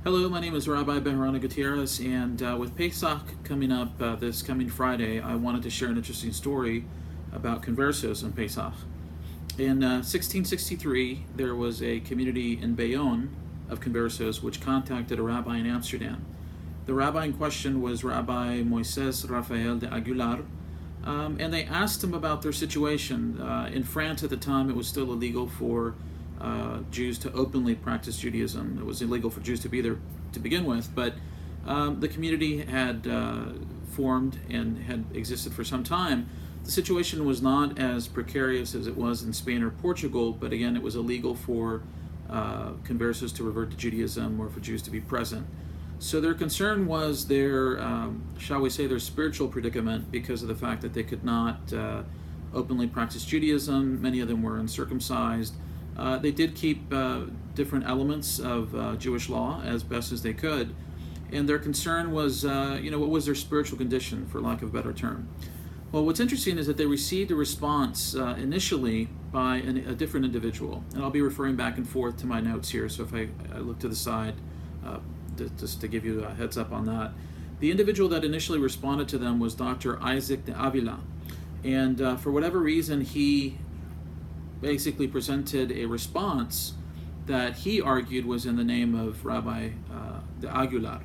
Hello, my name is Rabbi de Aguilar, and with Pesach coming up this coming Friday, I wanted to share an interesting story about Conversos on Pesach. In 1663, there was a community in Bayonne of Conversos which contacted a rabbi in Amsterdam. The rabbi in question was Rabbi Raphael de Aguilar, and they asked him about their situation. In France at the time, it was still illegal for Jews to openly practice Judaism. It was illegal for Jews to be there to begin with, but the community had formed and had existed for some time. The situation was not as precarious as it was in Spain or Portugal, but again, it was illegal for conversos to revert to Judaism or for Jews to be present. So their concern was their, shall we say, their spiritual predicament because of the fact that they could not openly practice Judaism. Many of them were uncircumcised. They did keep different elements of Jewish law as best as they could, and their concern was, what was their spiritual condition, for lack of a better term. Well, what's interesting is that they received a response initially by a different individual, and I'll be referring back and forth to my notes here, so if I look to the side, just to give you a heads up on that. The individual that initially responded to them was Dr. Isaac de Avila, and for whatever reason, he basically presented a response that he argued was in the name of Rabbi de Aguilar.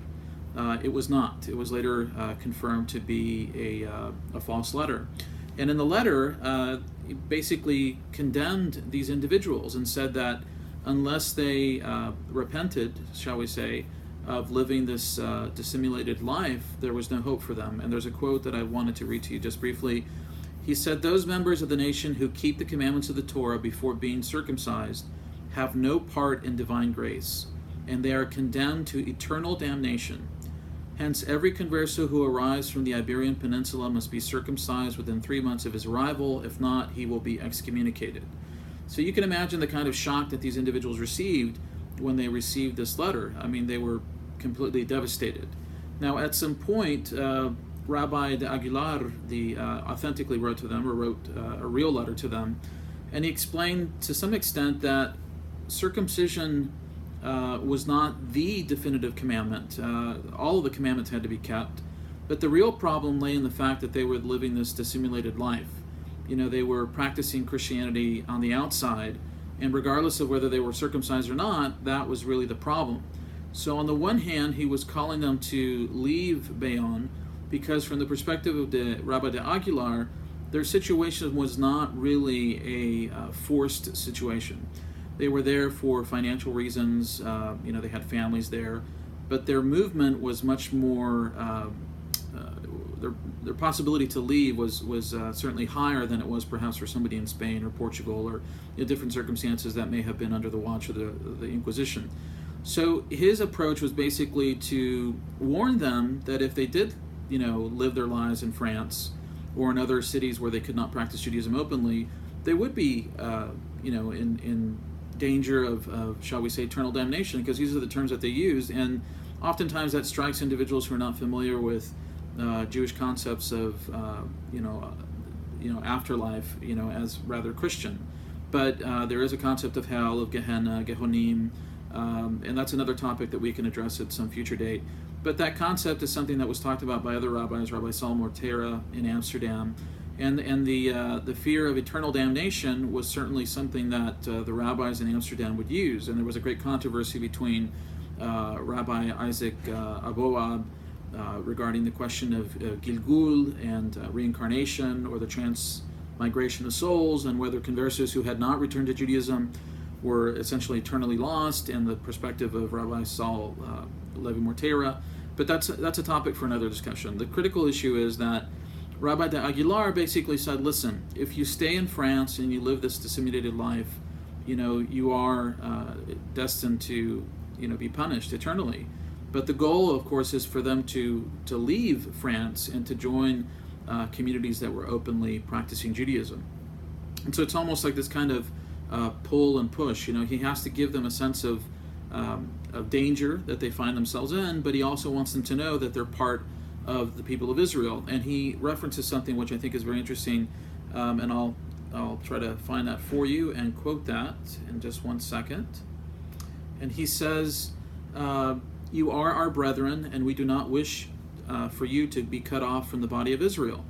It was not. It was later confirmed to be a false letter. And in the letter, he basically condemned these individuals and said that unless they repented, shall we say, of living this dissimulated life, there was no hope for them. And there's a quote that I wanted to read to you just briefly. He said, "Those members of the nation who keep the commandments of the Torah before being circumcised have no part in divine grace, and they are condemned to eternal damnation. Hence, every converso who arrives from the Iberian Peninsula must be circumcised within 3 months of his arrival. If not, he will be excommunicated." So you can imagine the kind of shock that these individuals received when they received this letter. I mean, they were completely devastated. Now, at some point, Rabbi de Aguilar authentically wrote to them, or wrote a real letter to them, and he explained to some extent that circumcision was not the definitive commandment. All of the commandments had to be kept, but the real problem lay in the fact that they were living this dissimulated life. They were practicing Christianity on the outside, and regardless of whether they were circumcised or not, that was really the problem. So on the one hand, he was calling them to leave Bayonne, because from the perspective of Rabbi de Aguilar, their situation was not really a forced situation. They were there for financial reasons, they had families there, but their movement was much more, their possibility to leave was certainly higher than it was perhaps for somebody in Spain or Portugal or different circumstances that may have been under the watch of the Inquisition. So his approach was basically to warn them that if they did live their lives in France or in other cities where they could not practice Judaism openly, they would be, in danger of, shall we say, eternal damnation, because these are the terms that they used, and oftentimes that strikes individuals who are not familiar with Jewish concepts of, afterlife, as rather Christian. But there is a concept of hell, of Gehenna, Gehonim, and that's another topic that we can address at some future date. But that concept is something that was talked about by other rabbis, Rabbi Saul Mortera in Amsterdam, and the fear of eternal damnation was certainly something that the rabbis in Amsterdam would use. And there was a great controversy between Rabbi Isaac Aboab regarding the question of Gilgul and reincarnation, or the transmigration of souls, and whether conversos who had not returned to Judaism were essentially eternally lost, and the perspective of Rabbi Saul Levi Mortera. But that's a topic for another discussion. The critical issue is that Rabbi de Aguilar basically said, listen, if you stay in France and you live this dissimulated life, you are destined to be punished eternally. But the goal, of course, is for them to leave France and to join communities that were openly practicing Judaism. And so it's almost like this kind of pull and push. He has to give them a sense of danger that they find themselves in, but he also wants them to know that they're part of the people of Israel. And he references something which I think is very interesting, and I'll try to find that for you and quote that in just one second. And he says, you are our brethren, and we do not wish for you to be cut off from the body of Israel.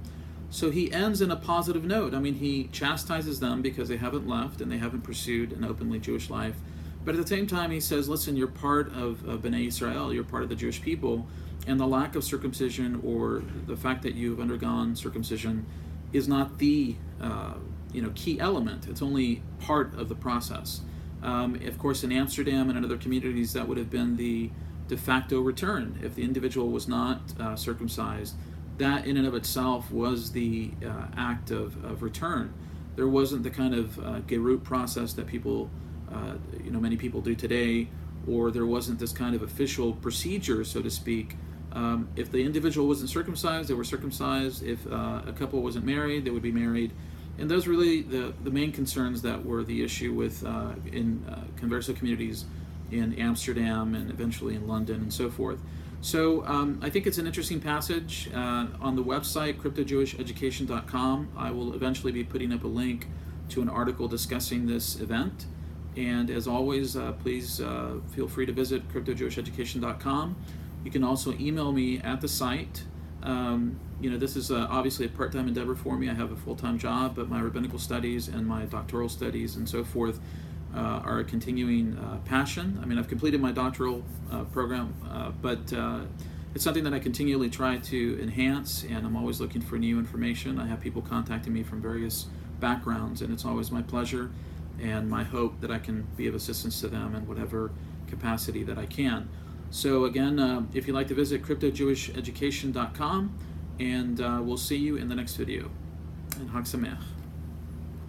So he ends in a positive note. I mean, he chastises them because they haven't left and they haven't pursued an openly Jewish life. But at the same time, he says, listen, you're part of Bnei Israel, you're part of the Jewish people, and the lack of circumcision or the fact that you've undergone circumcision is not the key element. It's only part of the process. Of course, in Amsterdam and in other communities, that would have been the de facto return. If the individual was not circumcised, that in and of itself was the act of return. There wasn't the kind of gerut process that many people do today, or there wasn't this kind of official procedure, so to speak. If the individual wasn't circumcised, they were circumcised. If a couple wasn't married, they would be married. And those were really the main concerns that were the issue with in Converso communities in Amsterdam and eventually in London and so forth. So I think it's an interesting passage. On the website, Crypto-Jewish-Education.com, I will eventually be putting up a link to an article discussing this event. And as always, please feel free to visit Crypto-Jewish-Education.com. You can also email me at the site. This is obviously a part-time endeavor for me. I have a full-time job, but my rabbinical studies and my doctoral studies and so forth are a continuing passion. I mean, I've completed my doctoral program, but it's something that I continually try to enhance, and I'm always looking for new information. I have people contacting me from various backgrounds, and it's always my pleasure and my hope that I can be of assistance to them in whatever capacity that I can. So again, if you'd like to visit Crypto-Jewish-Education.com, and we'll see you in the next video. And Hag Sameach.